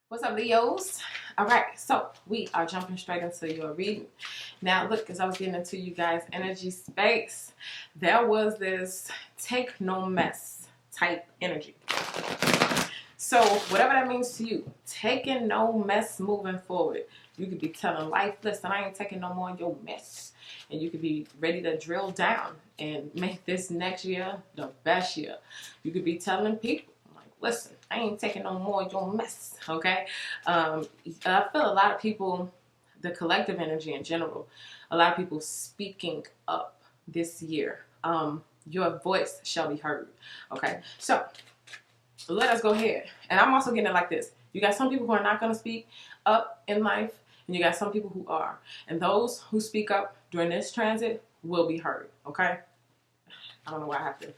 What's up, Leos? All right, so we are jumping straight into your reading. Now, look, as I was getting into you guys' energy space, there was this take no mess type energy. So, whatever that means to you, taking no mess moving forward. You could be telling life, listen, I ain't taking no more of your mess. And you could be ready to drill down and make this next year the best year. You could be telling people, listen, I ain't taking no more of your mess, okay? I feel a lot of people, the collective energy in general, a lot of people speaking up this year. Your voice shall be heard, okay? So let us go ahead. And I'm also getting it like this. You got some people who are not going to speak up in life, and you got some people who are. And those who speak up during this transit will be heard, okay? I don't know why I have to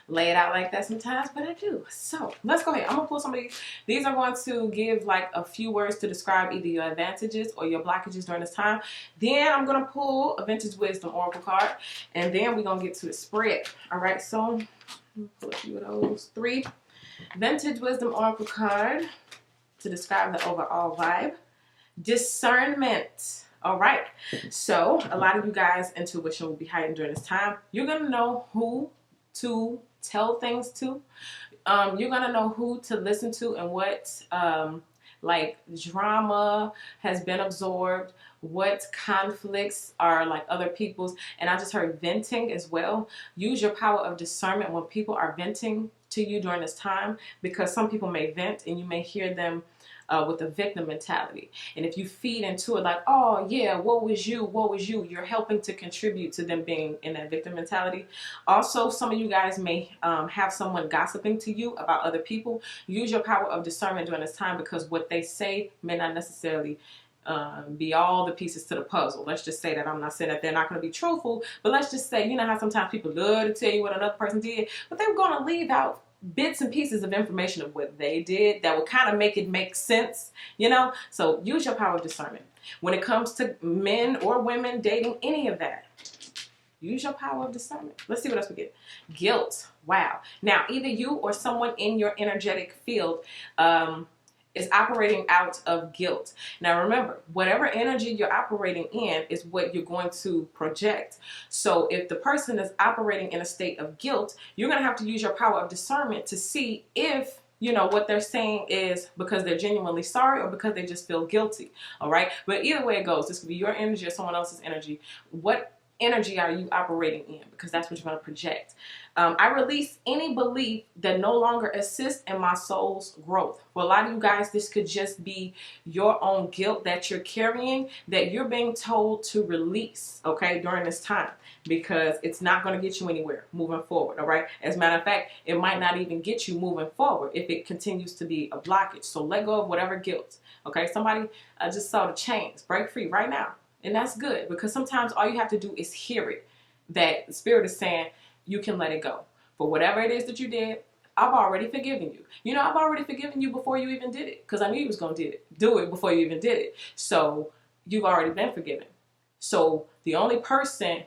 lay it out like that sometimes, but I do. So let's go ahead. I'm gonna pull some of these. These are going to give like a few words to describe either your advantages or your blockages during this time. Then I'm gonna pull a Vintage Wisdom Oracle card, and then we're gonna get to the spread. All right, so pull a few of those. 3 Vintage Wisdom Oracle card to describe the overall vibe. Discernment. All right, so a lot of you guys' intuition will be heightened during this time. You're gonna know who to tell things to. You're gonna know who to listen to and what like drama has been absorbed, what conflicts are like other people's. And I just heard venting as well. Use your power of discernment when people are venting to you during this time, because some people may vent and you may hear them with a victim mentality. And if you feed into it like, oh yeah, what was you, you're helping to contribute to them being in that victim mentality. Also, some of you guys may have someone gossiping to you about other people. Use your power of discernment during this time, because what they say may not necessarily be all the pieces to the puzzle. Let's just say that. I'm not saying that they're not going to be truthful, but let's just say, you know how sometimes people love to tell you what another person did, but they're going to leave out bits and pieces of information of what they did that will kind of make it make sense, you know? So use your power of discernment. When it comes to men or women dating, any of that, use your power of discernment. Let's see what else we get. Guilt. Wow. Now, either you or someone in your energetic field is operating out of guilt. Now remember, whatever energy you're operating in is what you're going to project. So if the person is operating in a state of guilt, you're going to have to use your power of discernment to see if, you know, what they're saying is because they're genuinely sorry or because they just feel guilty. All right. But either way it goes, this could be your energy or someone else's energy. What energy are you operating in? Because that's what you're going to project. I release any belief that no longer assists in my soul's growth. For a lot of you guys, this could just be your own guilt that you're carrying, that you're being told to release, okay, during this time, because it's not going to get you anywhere moving forward, all right? As a matter of fact, it might not even get you moving forward if it continues to be a blockage. So let go of whatever guilt, okay? Somebody just saw the chains. Break free right now. And that's good, because sometimes all you have to do is hear it, that the spirit is saying you can let it go. For whatever it is that you did, I've already forgiven you. You know, I've already forgiven you before you even did it, because I knew you was going to do it before you even did it. So you've already been forgiven. So the only person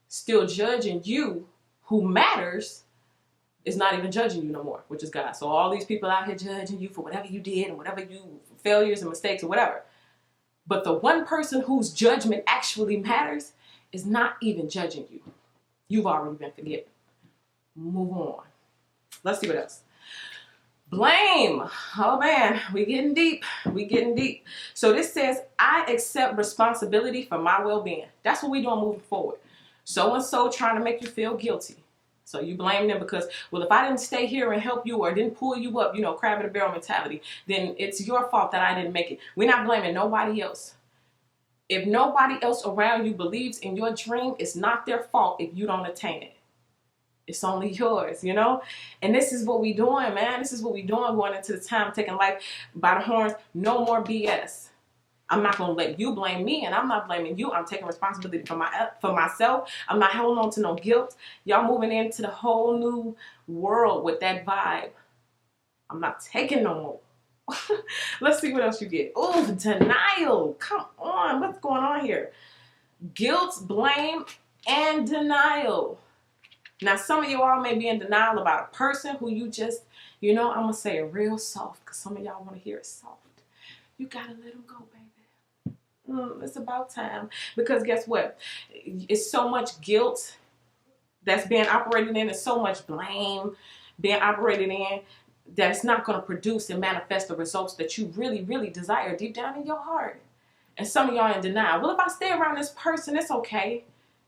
still judging you who matters is not even judging you no more, which is God. So all these people out here judging you for whatever you did and whatever you failures and mistakes or whatever. But the one person whose judgment actually matters is not even judging you. You've already been forgiven. Move on. Let's see what else. Blame. Oh man, we getting deep. We getting deep. So this says, I accept responsibility for my well-being. That's what we're doing moving forward. So-and-so trying to make you feel guilty. So you blame them because, well, if I didn't stay here and help you or didn't pull you up, you know, crab in a barrel mentality, then it's your fault that I didn't make it. We're not blaming nobody else. If nobody else around you believes in your dream, it's not their fault if you don't attain it. It's only yours, you know? And this is what we doing, man. This is what we doing going into the time, taking life by the horns. No more BS. I'm not going to let you blame me, and I'm not blaming you. I'm taking responsibility for myself. I'm not holding on to no guilt. Y'all moving into the whole new world with that vibe. I'm not taking no more. Let's see what else you get. Oh, denial. Come on. What's going on here? Guilt, blame, and denial. Now, some of you all may be in denial about a person who you just, you know, I'm going to say it real soft because some of y'all want to hear it soft. You gotta let them go, baby. It's about time. Because guess what? It's so much guilt that's being operated in, and so much blame being operated in, that it's not going to produce and manifest the results that you really, really desire deep down in your heart. And some of y'all in denial. Well, if I stay around this person, it's okay.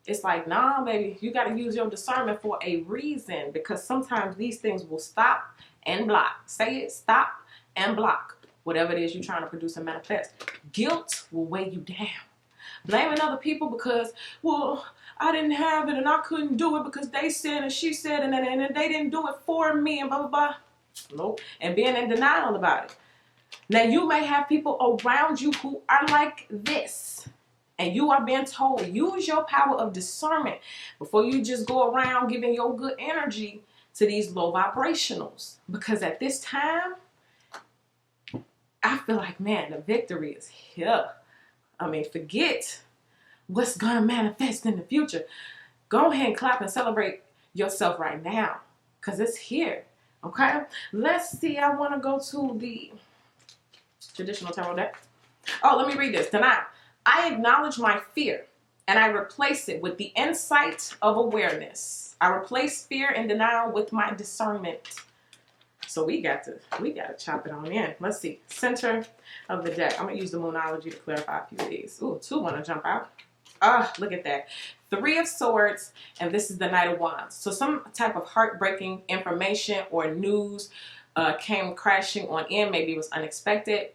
It's like, nah, baby, you got to use your discernment for a reason, because sometimes these things will stop and block. Say it, stop and block whatever it is you're trying to produce and manifest. Guilt will weigh you down. Blaming other people because, well, I didn't have it and I couldn't do it because they said and she said and they didn't do it for me and blah, blah, blah. Nope. And being in denial about it. Now, you may have people around you who are like this, and you are being told, use your power of discernment before you just go around giving your good energy to these low vibrationals. Because at this time, I feel like, man, the victory is here. I mean, forget what's going to manifest in the future. Go ahead and clap and celebrate yourself right now, because it's here. Okay? Let's see. I want to go to the traditional tarot deck. Oh, let me read this. Denial. I acknowledge my fear and I replace it with the insight of awareness. I replace fear and denial with my discernment. So we got to chop it on in. Let's see. Center of the deck. I'm going to use the Moonology to clarify a few of these. Ooh, 2 want to jump out. Ah, look at that. 3 of Swords, and this is the Knight of Wands. So some type of heartbreaking information or news came crashing on in. Maybe it was unexpected.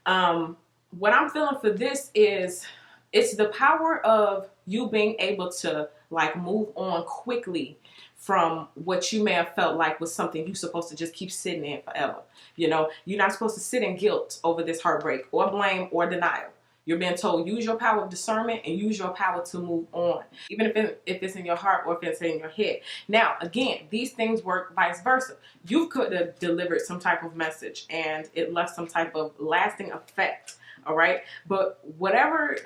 What I'm feeling for this is it's the power of you being able to like move on quickly from what you may have felt like was something you're supposed to just keep sitting in forever. You know, you're not supposed to sit in guilt over this heartbreak or blame or denial. You're being told, use your power of discernment and use your power to move on, even if it's in your heart or if it's in your head. Now, again, these things work vice versa. You could have delivered some type of message and it left some type of lasting effect, all right? But whoever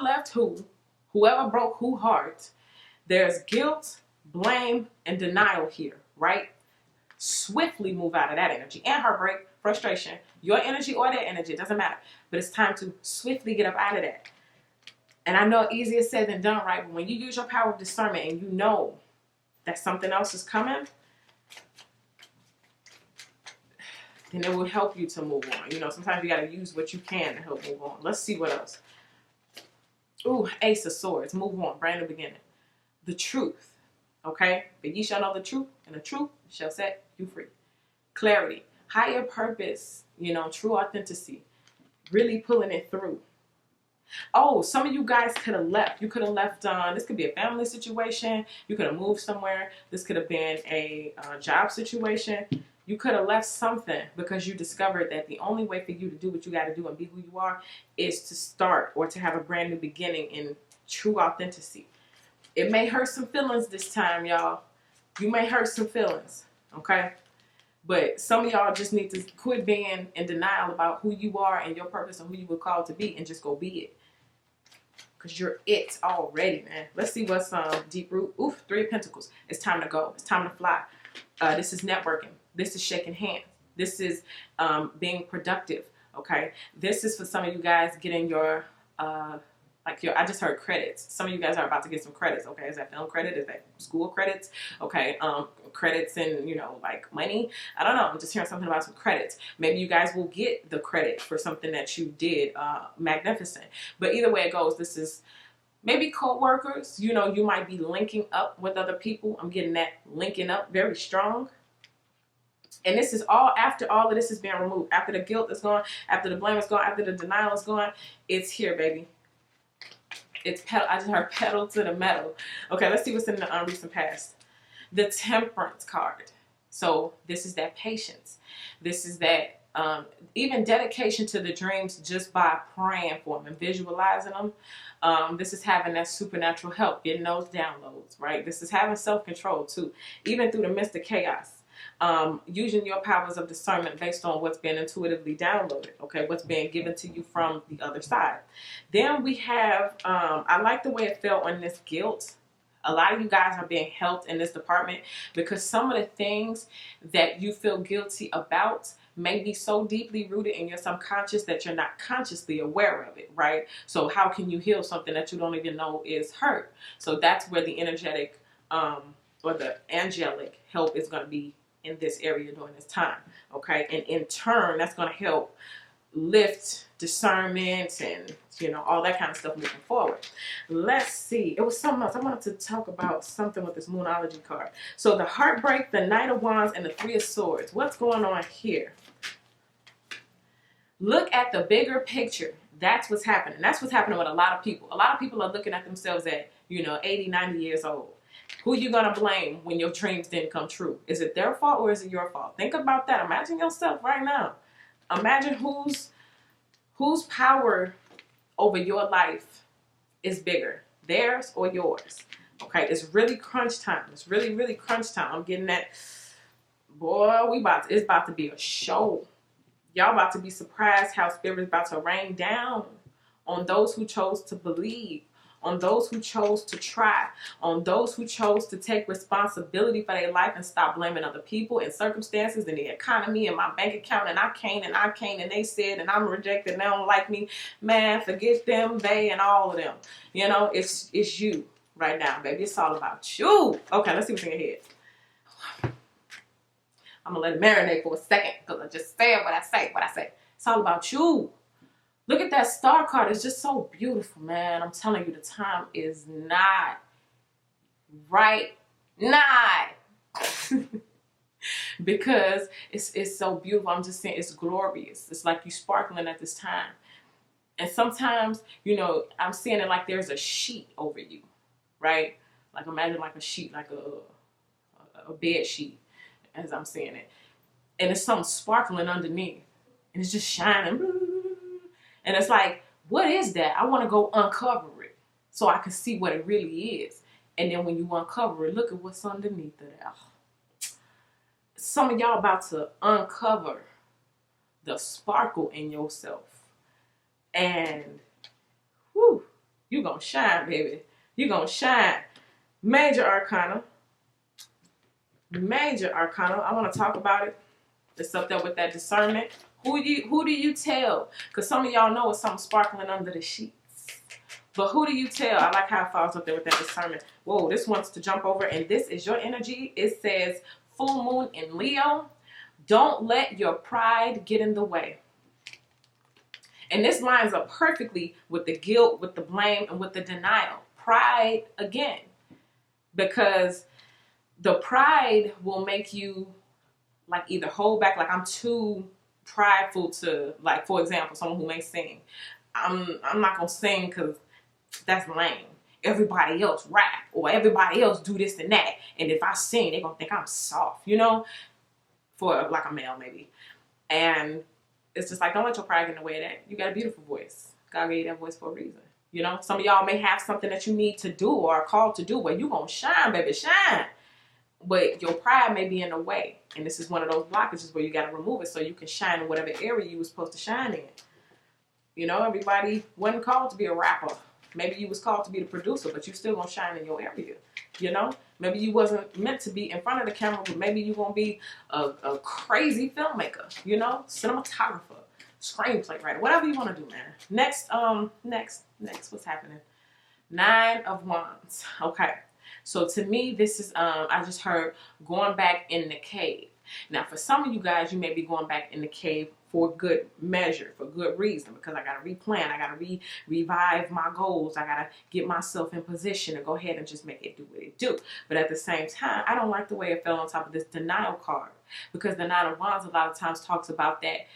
left whoever broke whose heart, there's guilt, blame, and denial here, right? Swiftly move out of that energy and heartbreak, frustration, your energy or their energy, it doesn't matter. But it's time to swiftly get up out of that. And I know easier said than done, right? But when you use your power of discernment and you know that something else is coming, then it will help you to move on. You know, sometimes you got to use what you can to help move on. Let's see what else. Ooh, Ace of Swords. Move on. Brand new beginning. The truth. Okay? But ye shall know the truth, and the truth shall set you free. Clarity. Higher purpose. You know, true authenticity. Really pulling it through. Oh, some of you guys could have left. You could have left, this could be a family situation. You could have moved somewhere. This could have been a job situation. You could have left something because you discovered that the only way for you to do what you got to do and be who you are is to start or to have a brand new beginning in true authenticity. It may hurt some feelings this time, y'all. You may hurt some feelings, okay? But some of y'all just need to quit being in denial about who you are and your purpose and who you were called to be and just go be it. Because you're it already, man. Let's see what's deep root. Oof, 3 of Pentacles. It's time to go. It's time to fly. This is networking. This is shaking hands. This is being productive, okay? This is for some of you guys getting your, I just heard credits. Some of you guys are about to get some credits, okay? Is that film credit? Is that school credits? Okay, credits and, you know, like money. I don't know. I'm just hearing something about some credits. Maybe you guys will get the credit for something that you did magnificent. But either way it goes, this is maybe co-workers. You know, you might be linking up with other people. I'm getting that linking up very strong. And this is all after all of this is being removed. After the guilt is gone, after the blame is gone, after the denial is gone, it's here, baby. It's pedal. I just heard pedal to the metal. Okay, let's see what's in the recent past. The Temperance card. So this is that patience. This is that even dedication to the dreams just by praying for them and visualizing them. This is having that supernatural help, getting those downloads, right? This is having self-control too, even through the midst of chaos. Using your powers of discernment based on what's been intuitively downloaded, okay, what's being given to you from the other side. Then we have, I like the way it felt on this guilt. A lot of you guys are being helped in this department because some of the things that you feel guilty about may be so deeply rooted in your subconscious that you're not consciously aware of it, right? So how can you heal something that you don't even know is hurt? So that's where the energetic or the angelic help is going to be in this area during this time, okay? And in turn, that's going to help lift discernment and, you know, all that kind of stuff moving forward. Let's see. It was something else. I wanted to talk about something with this Moonology card. So the Heartbreak, the Knight of Wands, and the Three of Swords. What's going on here? Look at the bigger picture. That's what's happening. That's what's happening with a lot of people. A lot of people are looking at themselves at, you know, 80, 90 years old. Who you going to blame when your dreams didn't come true? Is it their fault or is it your fault? Think about that. Imagine yourself right now. Imagine whose power over your life is bigger, theirs or yours. Okay, it's really crunch time. It's really, really crunch time. I'm getting that. Boy, it's about to be a show. Y'all about to be surprised how Spirit is about to rain down on those who chose to believe, on those who chose to try, on those who chose to take responsibility for their life and stop blaming other people and circumstances and the economy and my bank account and I can't and they said and I'm rejected and they don't like me. Man, forget them, they, and all of them. You know, it's you right now, baby. It's all about you. Okay, let's see what's in your head. I'm going to let it marinate for a second because I just said what I say. It's all about you. Look at that star card. It's just so beautiful, man. I'm telling you, the time is not right now. Because it's so beautiful. I'm just saying it's glorious. It's like you sparkling at this time. And sometimes, you know, I'm seeing it like there's a sheet over you, right? Like imagine like a sheet, like a bed sheet, as I'm seeing it. And it's something sparkling underneath. And it's just shining. And it's like, what is that? I want to go uncover it so I can see what it really is. And then when you uncover it, look at what's underneath it. Some of y'all about to uncover the sparkle in yourself. And, whew, you gonna shine, baby. You gonna shine. Major Arcana. I want to talk about it. It's up there with that discernment. Who do you tell? Because some of y'all know it's something sparkling under the sheets. But who do you tell? I like how it falls up there with that discernment. Whoa, this wants to jump over. And this is your energy. It says, full moon in Leo. Don't let your pride get in the way. And this lines up perfectly with the guilt, with the blame, and with the denial. Pride again. Because the pride will make you like either hold back, like I'm too prideful to, like, for example, someone who may sing. I'm not going to sing because that's lame. Everybody else rap or everybody else do this and that. And if I sing, they're going to think I'm soft, you know, for like a male maybe. And it's just like, don't let your pride get in the way of that. You got a beautiful voice. God gave you that voice for a reason. You know, some of y'all may have something that you need to do or are called to do where you going to shine, baby, shine. But your pride may be in the way. And this is one of those blockages where you got to remove it so you can shine in whatever area you were supposed to shine in. You know, everybody wasn't called to be a rapper. Maybe you was called to be the producer, but you still going to shine in your area. You know, maybe you wasn't meant to be in front of the camera, but maybe you going to be a crazy filmmaker, you know, cinematographer, screenplay writer, whatever you want to do, man. Next, what's happening? 9 of Wands. Okay. So to me, this is, I just heard going back in the cave. Now, for some of you guys, you may be going back in the cave for good measure, for good reason, because I got to replan. I got to revive my goals. I got to get myself in position to go ahead and just make it do what it do. But at the same time, I don't like the way it fell on top of this denial card, because the 9 of Wands a lot of times talks about that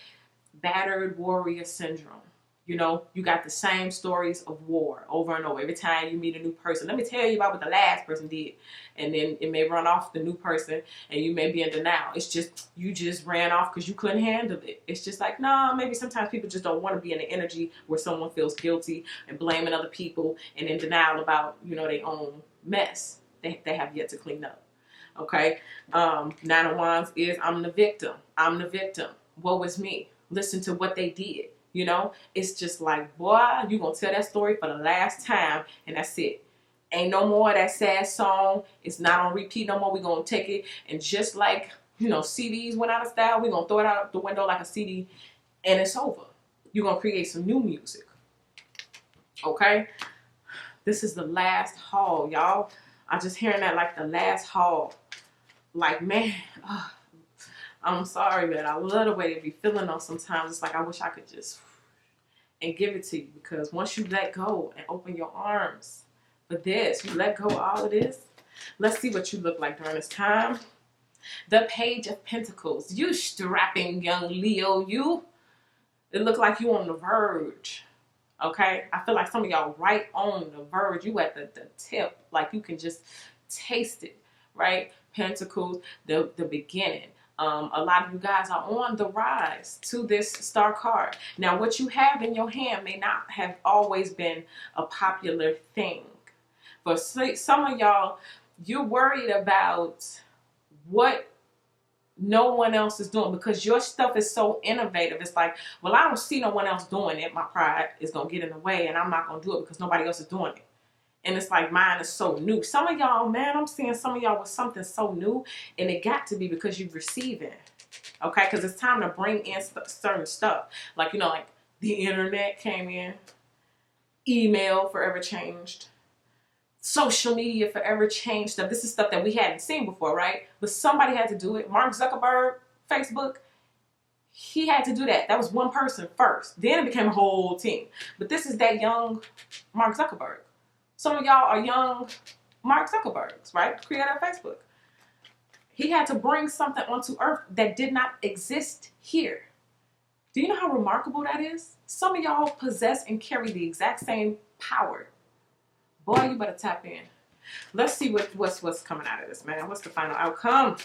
battered warrior syndrome. You know, you got the same stories of war over and over. Every time you meet a new person, let me tell you about what the last person did. And then it may run off the new person and you may be in denial. It's just, you just ran off because you couldn't handle it. It's just like, nah, maybe sometimes people just don't want to be in the energy where someone feels guilty and blaming other people and in denial about, you know, their own mess they have yet to clean up. Okay? 9 of Wands is, I'm the victim. I'm the victim. Woe is me. Listen to what they did. You know, it's just like, boy, you gonna tell that story for the last time, and that's it. Ain't no more of that sad song. It's not on repeat no more. We gonna take it, and just like you know, CDs went out of style. We're going to throw it out the window like a CD and it's over. You're going to create some new music. Okay? This is the last haul, y'all. I'm just hearing that like the last haul. Like, man, I'm sorry, but I love the way they be feeling on sometimes. It's like I wish I could just and give it to you, because once you let go and open your arms for this, you let go of all of this. Let's see what you look like during this time. The Page of Pentacles. You strapping young Leo, you. It look like you on the verge. Okay? I feel like some of y'all right on the verge. You at the tip. Like you can just taste it. Right? Pentacles, the beginning. A lot of you guys are on the rise to this star card. Now, what you have in your hand may not have always been a popular thing. For some of y'all, you're worried about what no one else is doing because your stuff is so innovative. It's like, well, I don't see no one else doing it. My pride is going to get in the way and I'm not going to do it because nobody else is doing it. And it's like mine is so new. Some of y'all, man, I'm seeing some of y'all with something so new, and it got to be because you're receiving. Okay? Because it's time to bring in certain stuff. Like, you know, like the internet came in. Email forever changed. Social media forever changed stuff. This is stuff that we hadn't seen before, right? But somebody had to do it. Mark Zuckerberg, Facebook, he had to do that. That was one person first. Then it became a whole team. But this is that young Mark Zuckerberg. Some of y'all are young Mark Zuckerbergs, right? Creator of Facebook. He had to bring something onto earth that did not exist here. Do you know how remarkable that is? Some of y'all possess and carry the exact same power. Boy, you better tap in. Let's see what's coming out of this, man. What's the final outcome?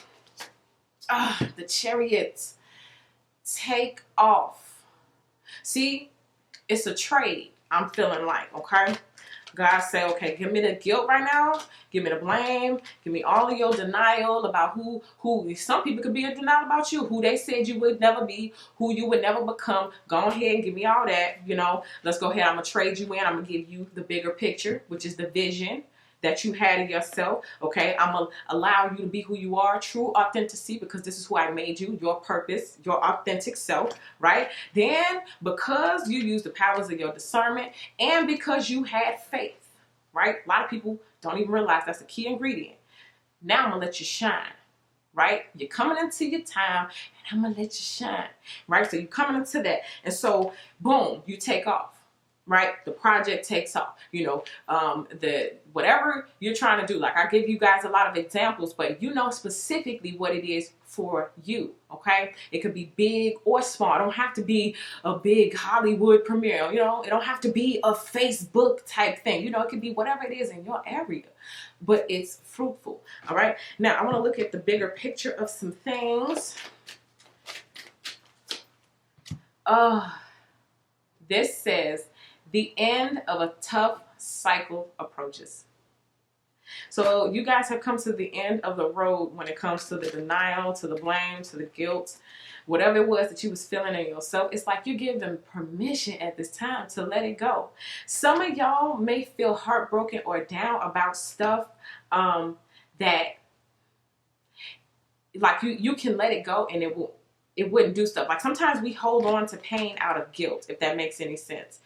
The Chariot. Take off. See, it's a trade, I'm feeling like, okay? God say, okay, give me the guilt right now. Give me the blame. Give me all of your denial about who some people could be in denial about you, who they said you would never be, who you would never become. Go ahead and give me all that, you know. Let's go ahead. I'm going to trade you in. I'm going to give you the bigger picture, which is the vision that you had of yourself. Okay, I'm going to allow you to be who you are, true authenticity, because this is who I made you, your purpose, your authentic self, right? Then, because you use the powers of your discernment and because you had faith, right? A lot of people don't even realize that's a key ingredient. Now I'm going to let you shine, right? You're coming into your time and I'm going to let you shine, right? So you're coming into that. And so, boom, you take off. Right? The project takes off, you know, the whatever you're trying to do. Like I give you guys a lot of examples, but you know specifically what it is for you. Okay. It could be big or small. It don't have to be a big Hollywood premiere. You know, it don't have to be a Facebook type thing. You know, it could be whatever it is in your area, but it's fruitful. All right. Now I want to look at the bigger picture of some things. This says, the end of a tough cycle approaches. So you guys have come to the end of the road when it comes to the denial, to the blame, to the guilt, whatever it was that you was feeling in yourself. It's like you give them permission at this time to let it go. Some of y'all may feel heartbroken or down about stuff that like you can let it go and it wouldn't do stuff. Like sometimes we hold on to pain out of guilt, if that makes any sense.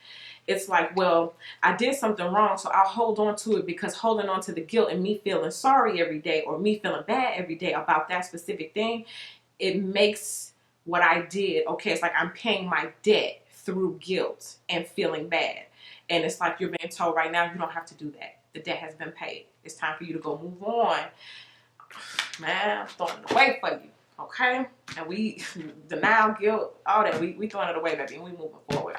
It's like, well, I did something wrong, so I'll hold on to it because holding on to the guilt and me feeling sorry every day or me feeling bad every day about that specific thing, it makes what I did, okay, it's like I'm paying my debt through guilt and feeling bad. And it's like you're being told right now, you don't have to do that. The debt has been paid. It's time for you to go move on. Man, I'm throwing it away for you. Okay, and we denial, guilt, all that. We throwing it away, baby, and we moving forward.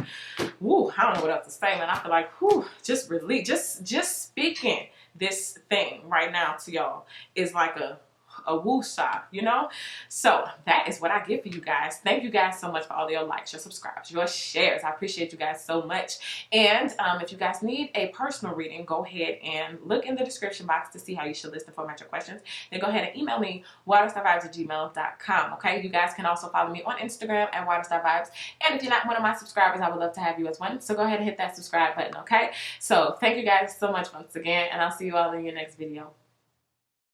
Woo, I don't know what else to say, man. I feel like, whoo, just relief. Just speaking this thing right now to y'all is like a woosah, you know? So that is what I give for you guys. Thank you guys so much for all your likes, your subscribes, your shares. I appreciate you guys so much. And if you guys need a personal reading, go ahead and look in the description box to see how you should list and format your questions. Then go ahead and email me, waterstarvibes@gmail.com. Okay, you guys can also follow me on Instagram at waterstarvibes. And if you're not one of my subscribers, I would love to have you as one. So go ahead and hit that subscribe button, okay? So thank you guys so much once again, and I'll see you all in your next video.